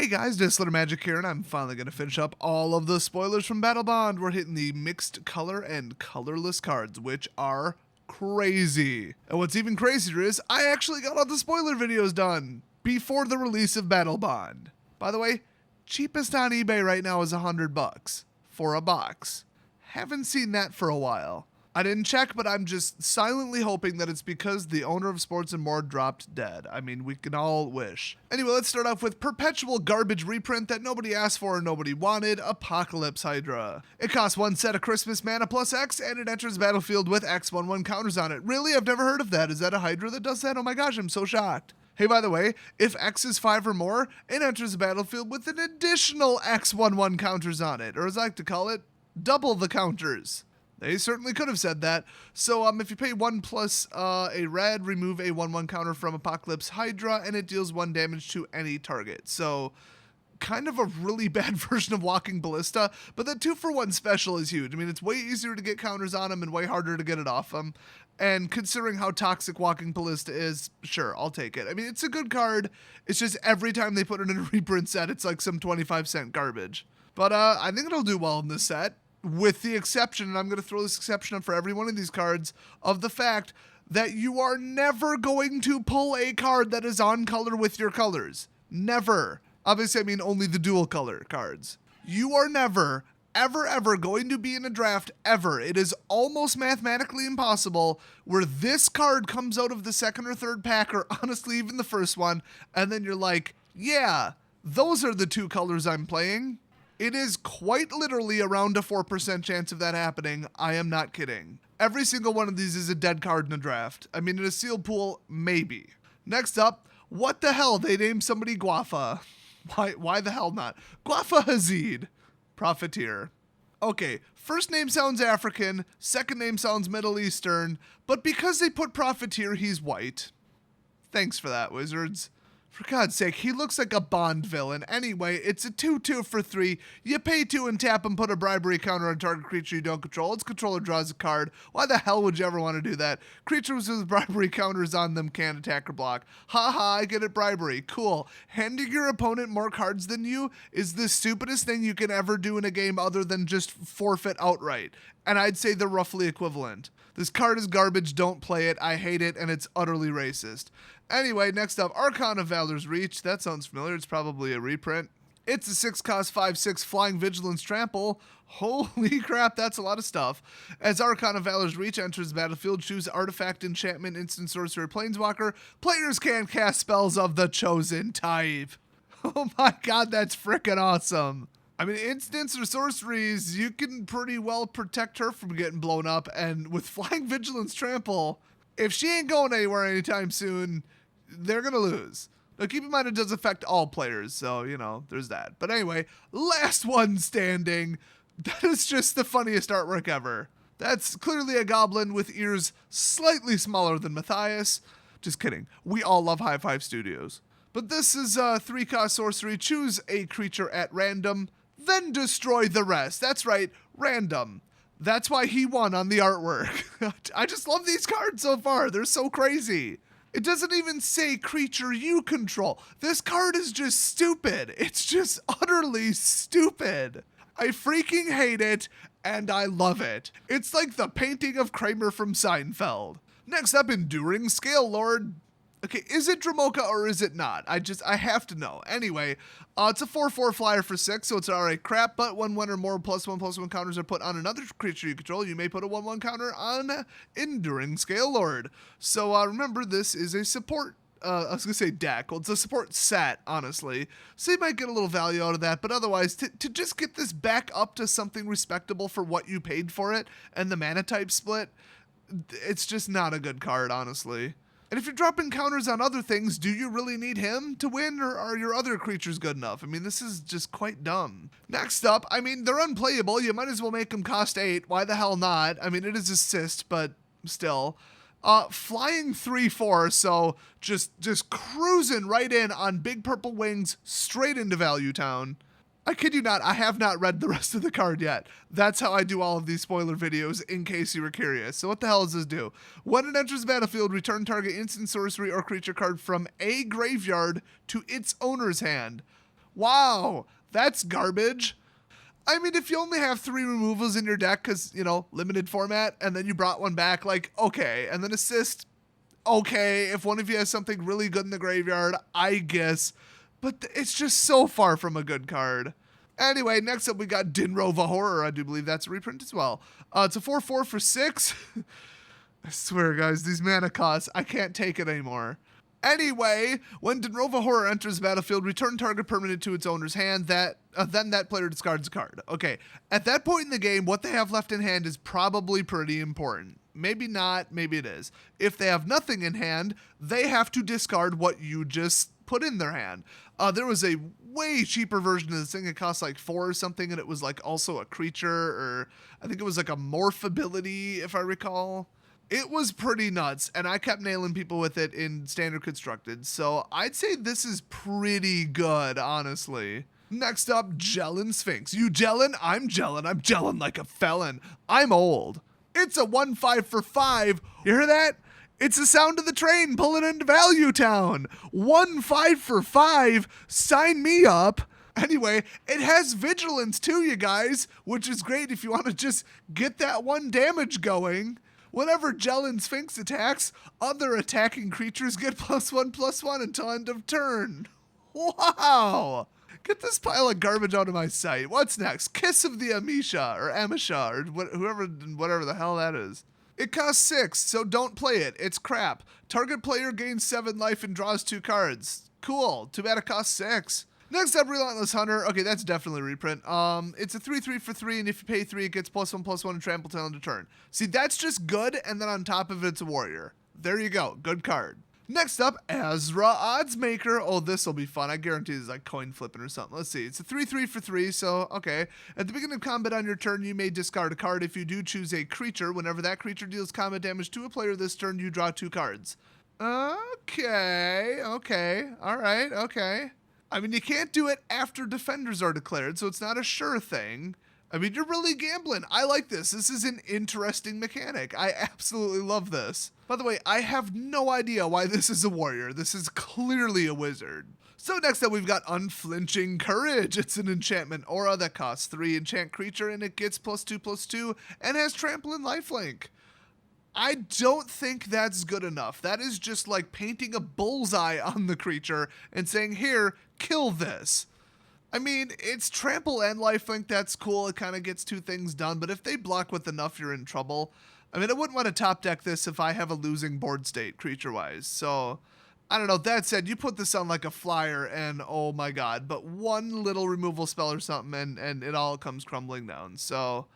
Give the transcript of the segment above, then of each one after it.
Hey guys, Disler Magic here, and I'm finally going to finish up all of the spoilers from Battlebond. We're hitting the mixed color and colorless cards, which are crazy. And what's even crazier is I actually got all the spoiler videos done before the release of Battlebond. By the way, cheapest on eBay right now is $100 for a box. Haven't seen that for a while. I didn't check, but I'm just silently hoping that it's because the owner of Sports and More dropped dead. I mean, we can all wish. Anyway, let's start off with perpetual garbage reprint that nobody asked for and nobody wanted, Apocalypse Hydra. It costs one set of Christmas mana plus X, and it enters the battlefield with X/1/1 counters on it. Really? I've never heard of that. Is that a Hydra that does that? Oh my gosh, I'm so shocked. Hey, by the way, if X is 5 or more, it enters the battlefield with an additional X/1/1 counters on it, or as I like to call it, double the counters. They certainly could have said that. So if you pay 1 plus a red, remove a 1/1 counter from Apocalypse Hydra, and it deals 1 damage to any target. So kind of a really bad version of Walking Ballista, but the 2-for-1 special is huge. I mean, it's way easier to get counters on him and way harder to get it off him. And considering how toxic Walking Ballista is, sure, I'll take it. I mean, it's a good card. It's just every time they put it in a reprint set, it's like some 25-cent garbage. But I think it'll do well in this set. With the exception, and I'm going to throw this exception up for every one of these cards, of the fact that you are never going to pull a card that is on color with your colors. Never. Obviously, I mean only the dual color cards. You are never, ever going to be in a draft, ever. It is almost mathematically impossible where this card comes out of the second or third pack, or honestly even the first one, and then you're like, yeah, those are the 2 colors I'm playing. It is quite literally around a 4% chance of that happening. I am not kidding. Every single one of these is a dead card in a draft. I mean, in a sealed pool, maybe. Next up, what the hell? They named somebody Guafa. Why the hell not? Guafa Hazid. Profiteer. Okay, first name sounds African, second name sounds Middle Eastern, but because they put Profiteer, he's white. Thanks for that, Wizards. For God's sake, he looks like a Bond villain. Anyway, it's a 2/2 for 3. You pay 2 and tap and put a bribery counter on target creature you don't control. Its controller draws a card. Why the hell would you ever want to do that? Creatures with bribery counters on them can't attack or block. Haha, I get it, bribery. Cool. Handing your opponent more cards than you is the stupidest thing you can ever do in a game other than just forfeit outright. And I'd say they're roughly equivalent. This card is garbage, don't play it, I hate it, and it's utterly racist. Anyway, next up, Archon of Valor's Reach. That sounds familiar, it's probably a reprint. It's a 6-cost 5/6 Flying Vigilance Trample. Holy crap, that's a lot of stuff. As Archon of Valor's Reach enters the battlefield, choose Artifact, Enchantment, Instant Sorcerer, Planeswalker. Players can cast spells of the chosen type. Oh my god, that's frickin' awesome. I mean, instants or sorceries, you can pretty well protect her from getting blown up, and with Flying Vigilance Trample, if she ain't going anywhere anytime soon, they're gonna lose. Now keep in mind it does affect all players, so, you know, there's that. But anyway, last one standing. That is just the funniest artwork ever. That's clearly a goblin with ears slightly smaller than Matthias. Just kidding. We all love High Five Studios. But this is a 3-cost sorcery. Choose a creature at random, then destroy the rest. That's right, random. That's why he won on the artwork. I just love these cards so far. They're so crazy. It doesn't even say creature you control. This card is just stupid. It's just utterly stupid. I freaking hate it, and I love it. It's like the painting of Kramer from Seinfeld. Next up, Enduring Scale Lord. Okay, is it Dramoka or is it not? I have to know. Anyway, it's a 4/4 flyer for 6, so it's alright crap, but 1/1 or more +1/+1 counters are put on another creature you control. You may put a 1/1 counter on Enduring Scale Lord. So remember, this is a support, I was going to say deck. Well, it's a support set, honestly. So you might get a little value out of that, but otherwise, to just get this back up to something respectable for what you paid for it, and the mana type split, it's just not a good card, honestly. And if you're dropping counters on other things, do you really need him to win, or are your other creatures good enough? I mean, this is just quite dumb. Next up, I mean, they're unplayable. You might as well make them cost 8. Why the hell not? I mean, it is assist, but still. Flying 3/4, so just cruising right in on big purple wings, straight into Value Town. I kid you not, I have not read the rest of the card yet. That's how I do all of these spoiler videos, in case you were curious. So what the hell does this do? When it enters the battlefield, return target instant sorcery or creature card from a graveyard to its owner's hand. Wow, that's garbage. I mean, if you only have 3 removals in your deck because, you know, limited format, and then you brought one back, like, okay. And then assist, okay. If one of you has something really good in the graveyard, I guess. But it's just so far from a good card. Anyway, next up we got Dinrova Horror. I do believe that's a reprint as well. It's a 4/4 for 6. I swear, guys, these mana costs, I can't take it anymore. Anyway, when Dinrova Horror enters the battlefield, return target permanent to its owner's hand. Then that player discards a card. Okay, at that point in the game, what they have left in hand is probably pretty important. Maybe not, maybe it is. If they have nothing in hand, they have to discard what you just put in their hand. There was a way cheaper version of this thing. It cost like 4 or something, and it was like also a creature, or I think it was like a morph ability, if I recall. It was pretty nuts, and I kept nailing people with it in Standard Constructed, so I'd say this is pretty good, honestly. Next up, Gelin Sphinx. You gelin? I'm gelin. I'm gelin like a felon. I'm old. It's a 1/5 for 5. You hear that? It's the sound of the train pulling into Value Town. 1/5 for 5. Sign me up. Anyway, it has Vigilance too, you guys, which is great if you want to just get that 1 damage going. Whenever Gelin Sphinx attacks, other attacking creatures get +1/+1 until end of turn. Wow! Get this pile of garbage out of my sight. What's next? Kiss of the Amisha, or whatever the hell that is. It costs 6, so don't play it. It's crap. Target player gains 7 life and draws 2 cards. Cool. Too bad it costs 6. Next up, Relentless Hunter. Okay, that's definitely a reprint. It's a 3/3 for 3, and if you pay 3, it gets +1/+1 and trample till end of turn. See, that's just good, and then on top of it, it's a warrior. There you go. Good card. Next up, Azra Oddsmaker. Oh, this will be fun. I guarantee this is like coin flipping or something. Let's see. It's a 3/3 for 3, so okay. At the beginning of combat on your turn, you may discard a card. If you do, choose a creature. Whenever that creature deals combat damage to a player this turn, you draw 2 cards. Okay. All right, okay. I mean, you can't do it after defenders are declared, so it's not a sure thing. I mean, you're really gambling. I like this. This is an interesting mechanic. I absolutely love this. By the way, I have no idea why this is a warrior. This is clearly a wizard. So next up, we've got Unflinching Courage. It's an enchantment aura that costs 3, enchant creature, and it gets +2/+2 and has trample and lifelink. I don't think that's good enough. That is just like painting a bullseye on the creature and saying, here, kill this. I mean, it's trample and lifelink. That's cool. It kind of gets 2 things done. But if they block with enough, you're in trouble. I mean, I wouldn't want to top deck this if I have a losing board state creature-wise. So, I don't know. That said, you put this on like a flyer and oh my god. But one little removal spell or something and it all comes crumbling down. So,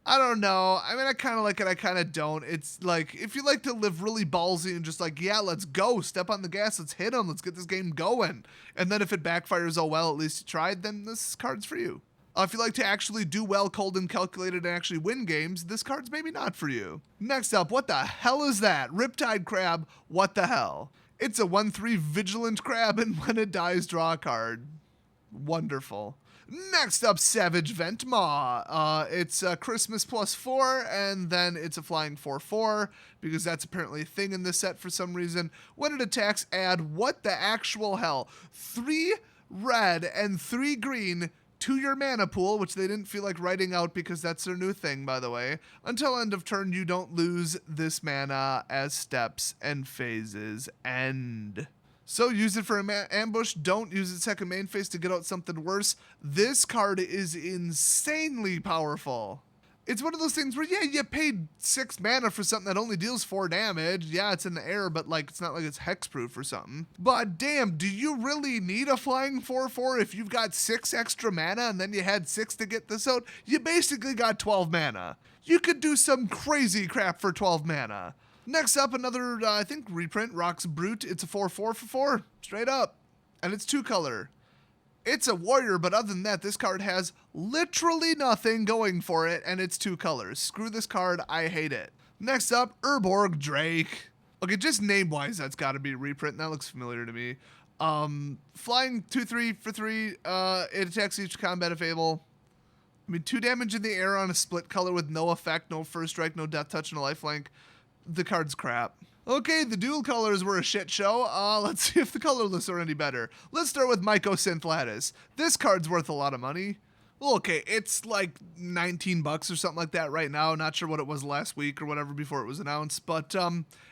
I don't know. I mean, I kind of like it. I kind of don't. It's like, if you like to live really ballsy and just like, yeah, let's go. Step on the gas. Let's hit them. Let's get this game going. And then if it backfires, oh, well, at least you tried, then this card's for you. If you like to actually do well, cold and calculated, and actually win games, this card's maybe not for you. Next up, what the hell is that? Riptide Crab, what the hell? It's a 1/3 Vigilant Crab, and when it dies, draw a card. Wonderful. Next up, Savage Ventmaw. It's Christmas +4, and then it's a flying 4/4, because that's apparently a thing in this set for some reason. When it attacks, add, what the actual hell? 3 red and 3 green to your mana pool, which they didn't feel like writing out because that's their new thing, by the way. Until end of turn, you don't lose this mana as steps and phases end. So use it for an ambush. Don't use it second main phase to get out something worse. This card is insanely powerful. It's one of those things where, yeah, you paid 6 mana for something that only deals 4 damage. Yeah, it's in the air, but like it's not like it's hexproof or something. But damn, do you really need a flying 4/4 if you've got 6 extra mana and then you had 6 to get this out? You basically got 12 mana. You could do some crazy crap for 12 mana. Next up, another, I think, reprint, Rock's Brute. It's a 4/4 for 4, straight up. And it's 2 color. It's a warrior, but other than that, this card has literally nothing going for it, and it's 2 colors. Screw this card, I hate it. Next up, Urborg Drake. Okay, just name-wise, that's got to be a reprint. That looks familiar to me. Flying 2/3 for 3, it attacks each combat if able. I mean, 2 damage in the air on a split color with no effect, no first strike, no death touch, no lifelink. The card's crap. Okay, the dual colors were a shit show. Let's see if the colorless are any better. Let's start with Mycosynth Lattice. This card's worth a lot of money. Well, okay, it's like 19 bucks or something like that right now. Not sure what it was last week or whatever before it was announced, but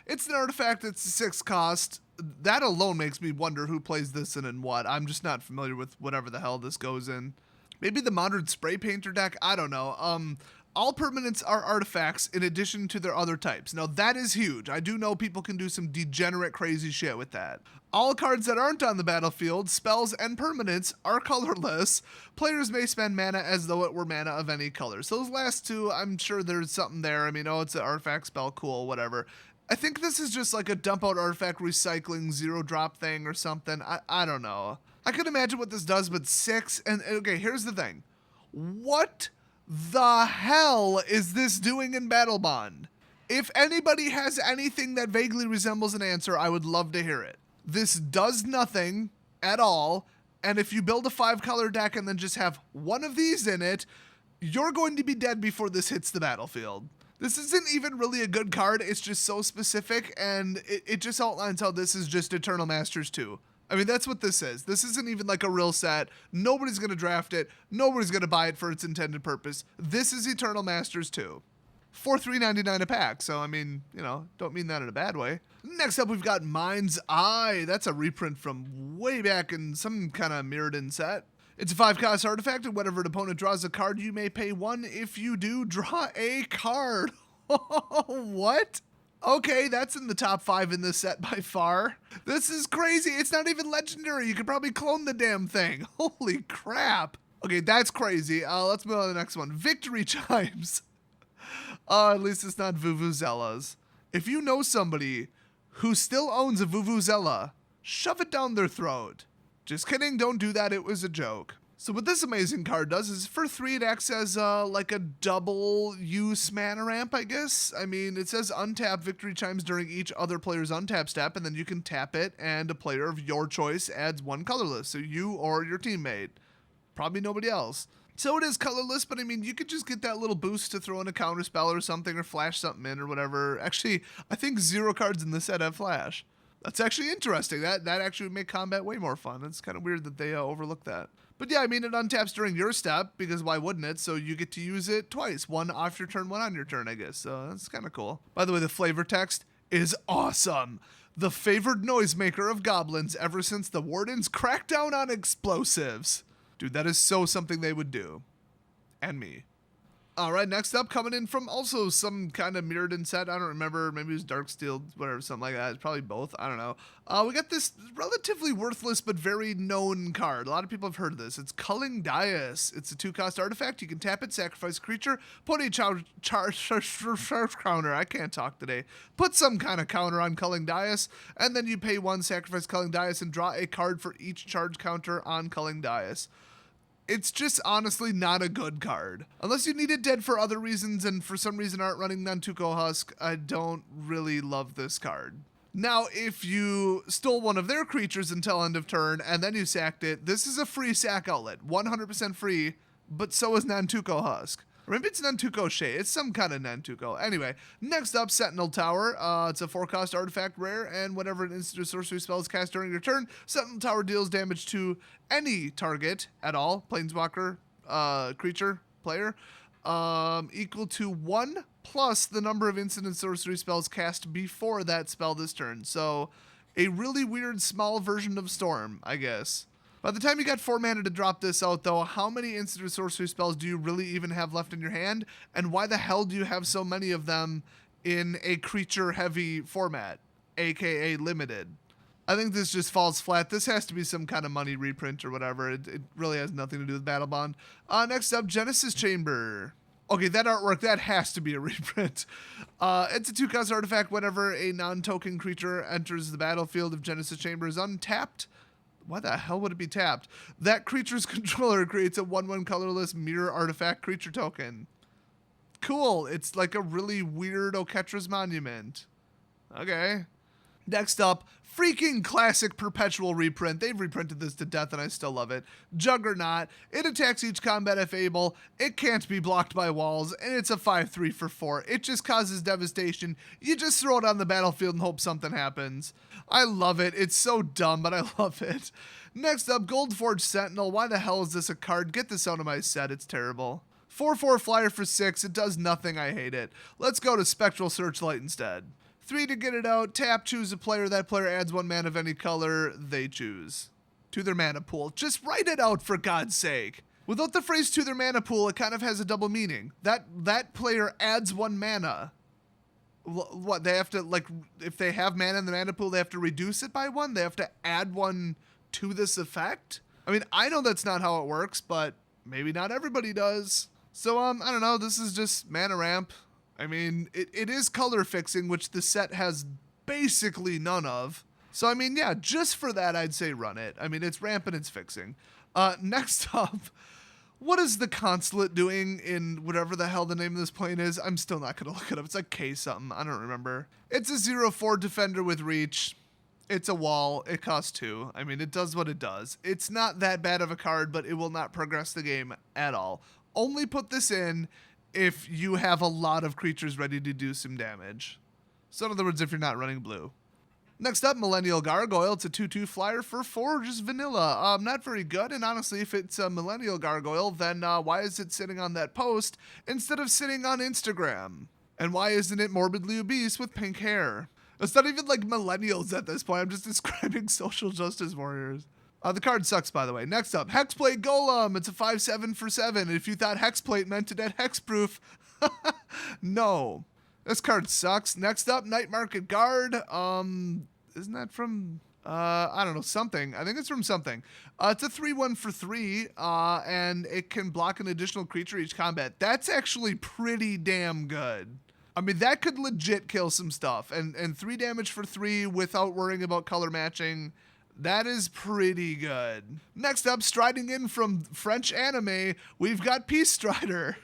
it's an artifact. It's a 6 cost. That alone makes me wonder who plays this and in what. I'm just not familiar with whatever the hell this goes in. Maybe the modern spray painter deck? I don't know. All permanents are artifacts in addition to their other types. Now that is huge. I do know people can do some degenerate crazy shit with that. All cards that aren't on the battlefield, spells and permanents, are colorless. Players may spend mana as though it were mana of any color. So those last two, I'm sure there's something there. I mean, oh, it's an artifact, spell, cool, whatever. I think this is just like a dump out artifact recycling 0-drop thing or something. I don't know. I could imagine what this does, but 6, and okay, here's the thing. What the hell is this doing in Battlebond? If anybody has anything that vaguely resembles an answer, I would love to hear it. This does nothing at all, and if you build a 5-color deck and then just have one of these in it, you're going to be dead before this hits the battlefield. This isn't even really a good card, it's just so specific, and it just outlines how this is just Eternal Masters 2. I mean, that's what this is. This isn't even like a real set. Nobody's going to draft it. Nobody's going to buy it for its intended purpose. This is Eternal Masters 2. For $3.99 a pack, so I mean, you know, don't mean that in a bad way. Next up, we've got Mind's Eye. That's a reprint from way back in some kind of Mirrodin set. It's a 5-cost artifact, and whenever an opponent draws a card, you may pay 1. If you do, draw a card. What? Okay, that's in the top 5 in this set by far. This is crazy. It's not even legendary. You could probably clone the damn thing. Holy crap. Okay, that's crazy. Let's move on to the next one. Victory Chimes. At least it's not Vuvuzelas. If you know somebody who still owns a Vuvuzela, shove it down their throat. Just kidding, don't do that. It was a joke. So what this amazing card does is for 3 it acts as like a double use mana ramp, I guess. I mean, it says untap Victory Chimes during each other player's untap step, and then you can tap it, and a player of your choice adds 1 colorless, so you or your teammate. Probably nobody else. So it is colorless, but I mean, you could just get that little boost to throw in a counter spell or something, or flash something in or whatever. Actually, I think 0 cards in this set have flash. That's actually interesting. That actually would make combat way more fun. It's kind of weird that they overlooked that. But yeah, I mean, it untaps during your step, because why wouldn't it? So you get to use it twice. 1 off your turn, 1 on your turn, I guess. So that's kind of cool. By the way, the flavor text is awesome. The favored noisemaker of goblins ever since the Warden's crackdown on explosives. Dude, that is so something they would do. And me. Alright, next up, coming in from also some kind of Mirrodin set. I don't remember. Maybe it was Darksteel, whatever, something like that. It's probably both. I don't know. We got this relatively worthless but very known card. A lot of people have heard of this. It's Culling Dais. It's a 2-cost artifact. You can tap it, sacrifice a creature, put a counter. I can't talk today. Put some kind of counter on Culling Dais, and then you pay 1, sacrifice Culling Dais, and draw a card for each charge counter on Culling Dais. It's just honestly not a good card. Unless you need it dead for other reasons and for some reason aren't running Nantuko Husk, I don't really love this card. Now, if you stole one of their creatures until end of turn and then you sacked it, this is a free sack outlet. 100% free, but so is Nantuko Husk. Or maybe it's Nantuko Shea. It's some kind of Nantuko. Anyway, next up, Sentinel Tower. It's a 4-cost artifact rare, and whenever an instant or sorcery spell is cast during your turn, Sentinel Tower deals damage to any target at all, planeswalker, creature, player, equal to 1 plus the number of instant and sorcery spells cast before that spell this turn. So, a really weird small version of Storm, I guess. By the time you got 4 mana to drop this out, though, how many instant or sorcery spells do you really even have left in your hand? And why the hell do you have so many of them in a creature-heavy format, aka limited? I think this just falls flat. This has to be some kind of money reprint or whatever. It really has nothing to do with Battlebond. Next up, Genesis Chamber. Okay, that artwork, that has to be a reprint. It's a 2-cost artifact. Whenever a non-token creature enters the battlefield, if Genesis Chamber is untapped, why the hell would it be tapped? That creature's controller creates a 1/1 colorless mirror artifact creature token. Cool. It's like a really weird Oketra's Monument. Okay. Next up, freaking classic perpetual reprint. They've reprinted this to death and I still love it. Juggernaut. It attacks each combat if able. It can't be blocked by walls, and it's a 5/3 for 4. It just causes devastation. You just throw it on the battlefield and hope something happens. I love it. It's so dumb, but I love it. Next up, Goldforge Sentinel. Why the hell is this a card? Get this out of my set. It's terrible. 4/4 flyer for 6. It does nothing. I hate it. Let's go to Spectral Searchlight instead. 3 to get it out. Tap, choose a player. That player adds 1 mana of any color they choose to their mana pool. Just write it out, for God's sake. Without the phrase to their mana pool, it kind of has a double meaning. That player adds 1 mana. What, they have to, like, if they have mana in the mana pool, they have to reduce it by 1? They have to add 1 to this effect? I mean, I know that's not how it works, but maybe not everybody does. So, I don't know. This is just mana ramp. I mean, it is color fixing, which the set has basically none of. So, I mean, yeah, just for that, I'd say run it. I mean, it's ramp and it's fixing. Next up, what is the Consulate doing in whatever the hell the name of this plane is? I'm still not going to look it up. It's like K something. I don't remember. It's a 0/4 defender with reach. It's a wall. It costs 2. I mean, it does what it does. It's not that bad of a card, but it will not progress the game at all. Only put this in if you have a lot of creatures ready to do some damage. So in other words, if you're not running blue. Next up, Millennial Gargoyle. It's a 2/2 flyer for 4, just vanilla. Not very good, and honestly, if it's a Millennial Gargoyle, then why is it sitting on that post instead of sitting on Instagram? And why isn't it morbidly obese with pink hair? It's not even like millennials at this point. I'm just describing social justice warriors. The card sucks, by the way. Next up, Hexplate Golem. It's a 5/7 for 7. If you thought Hexplate meant it had hexproof, no. This card sucks. Next up, Night Market Guard. Isn't that from, I don't know, something. I think it's from something. It's a 3/1 for 3, and it can block an additional creature each combat. That's actually pretty damn good. I mean, that could legit kill some stuff. And 3 damage for 3 without worrying about color matching. That is pretty good. Next up, striding in from French anime, we've got Peace Strider.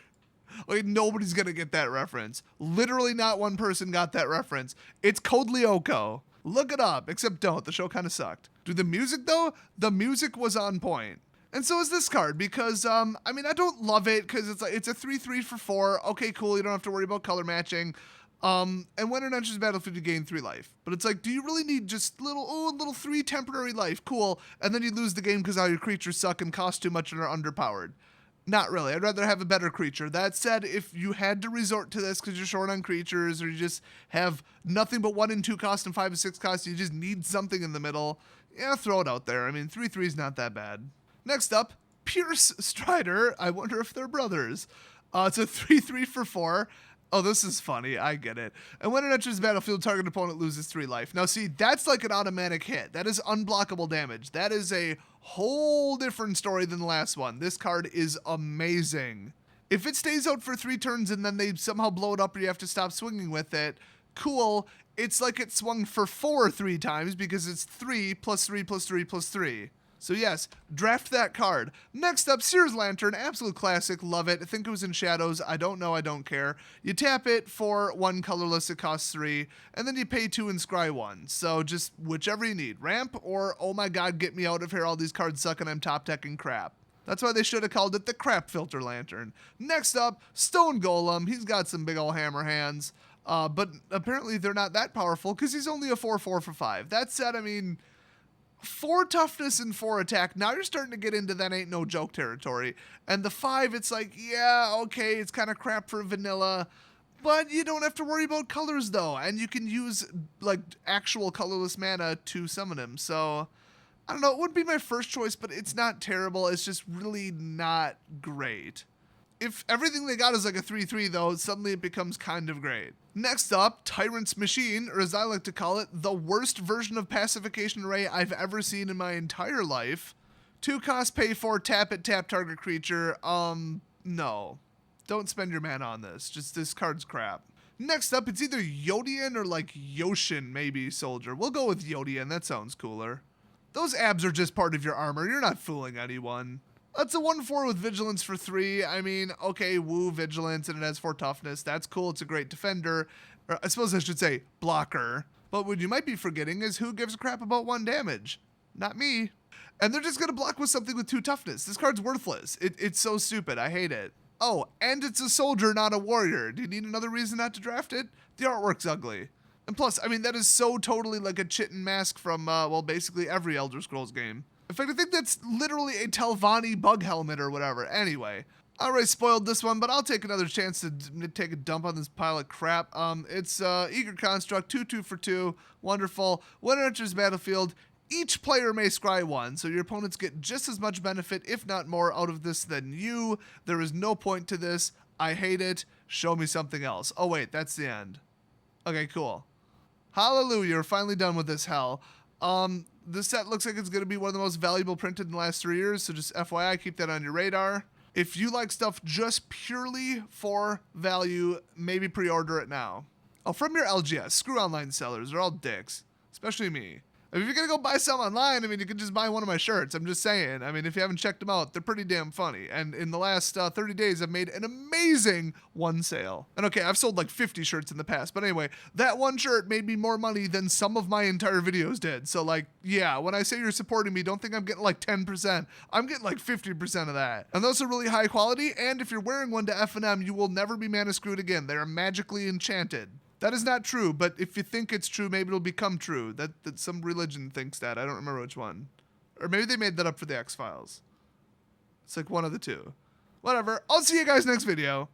Like, nobody's gonna get that reference. Literally not one person got that reference. It's Code Lyoko. Look it up, except don't. The show kind of sucked. Dude, the music, though, the music was on point. And so is this card, because, I mean, I don't love it, because it's a 3/3 for 4. Okay, cool, you don't have to worry about color matching. And when it enters the battlefield, you gain 3 life. But it's like, do you really need just little 3 temporary life? Cool. And then you lose the game because all your creatures suck and cost too much and are underpowered. Not really. I'd rather have a better creature. That said, if you had to resort to this because you're short on creatures, or you just have nothing but 1 and 2 cost and 5 and 6 cost, you just need something in the middle, yeah, throw it out there. I mean, 3/3 is not that bad. Next up, Pierce Strider. I wonder if they're brothers. It's a 3/3 for 4. Oh, this is funny. I get it. And when it enters the battlefield, target opponent loses 3 life. Now, see, that's like an automatic hit. That is unblockable damage. That is a whole different story than the last one. This card is amazing. If it stays out for 3 turns and then they somehow blow it up or you have to stop swinging with it, cool. It's like it swung for 4 3 times because it's 3 plus 3 plus 3 plus 3. So yes, draft that card. Next up, Sears Lantern, absolute classic, love it. I think it was in Shadows, I don't know, I don't care. You tap it for 1 colorless, it costs 3, and then you pay 2 and scry 1. So just whichever you need, ramp or oh my god, get me out of here, all these cards suck and I'm top decking crap. That's why they should have called it the Crap Filter Lantern. Next up, Stone Golem, he's got some big ol' hammer hands, but apparently they're not that powerful because he's only a 4/4 for 5. That said, I mean, 4 toughness and 4 attack, now you're starting to get into that ain't no joke territory. And the 5, it's like, yeah, okay, it's kind of crap for vanilla, but you don't have to worry about colors though, and you can use like actual colorless mana to summon him. So I don't know, it wouldn't be my first choice, but it's not terrible. It's just really not great. If everything they got is like a 3/3 though, suddenly it becomes kind of great. Next up, Tyrant's Machine, or as I like to call it, the worst version of Pacification Array I've ever seen in my entire life. 2 cost, pay 4, tap it, tap target creature. No. Don't spend your mana on this. Just this card's crap. Next up, it's either Yodian or like Yoshin, maybe, Soldier. We'll go with Yodian, that sounds cooler. Those abs are just part of your armor, you're not fooling anyone. That's a 1/4 with Vigilance for 3. I mean, okay, woo, Vigilance, and it has 4 toughness. That's cool. It's a great defender. Or I suppose I should say blocker. But what you might be forgetting is who gives a crap about 1 damage? Not me. And they're just going to block with something with 2 toughness. This card's worthless. It's so stupid. I hate it. Oh, and it's a soldier, not a warrior. Do you need another reason not to draft it? The artwork's ugly. And plus, I mean, that is so totally like a Chitin mask from, well, basically every Elder Scrolls game. In fact, I think that's literally a Telvanni bug helmet or whatever. Anyway, I already spoiled this one, but I'll take another chance to take a dump on this pile of crap. It's Eager Construct, 2/2 for 2, wonderful. When it enters battlefield, each player may scry 1, so your opponents get just as much benefit, if not more, out of this than you. There is no point to this. I hate it. Show me something else. Oh wait, that's the end. Okay, cool. Hallelujah, we're finally done with this hell. This set looks like it's going to be one of the most valuable printed in the last 3 years, so just FYI, keep that on your radar. If you like stuff just purely for value, maybe pre-order it now. Oh, from your LGS, screw online sellers, they're all dicks, especially me. If you're going to go buy some online, I mean, you can just buy one of my shirts. I'm just saying. I mean, if you haven't checked them out, they're pretty damn funny. And in the last 30 days, I've made an amazing one sale. And okay, I've sold like 50 shirts in the past. But anyway, that one shirt made me more money than some of my entire videos did. So like, yeah, when I say you're supporting me, don't think I'm getting like 10%. I'm getting like 50% of that. And those are really high quality. And if you're wearing one to F&M, you will never be mana screwed again. They are magically enchanted. That is not true, but if you think it's true, maybe it'll become true. That some religion thinks that. I don't remember which one. Or maybe they made that up for the X-Files. It's like one of the two. Whatever. I'll see you guys next video.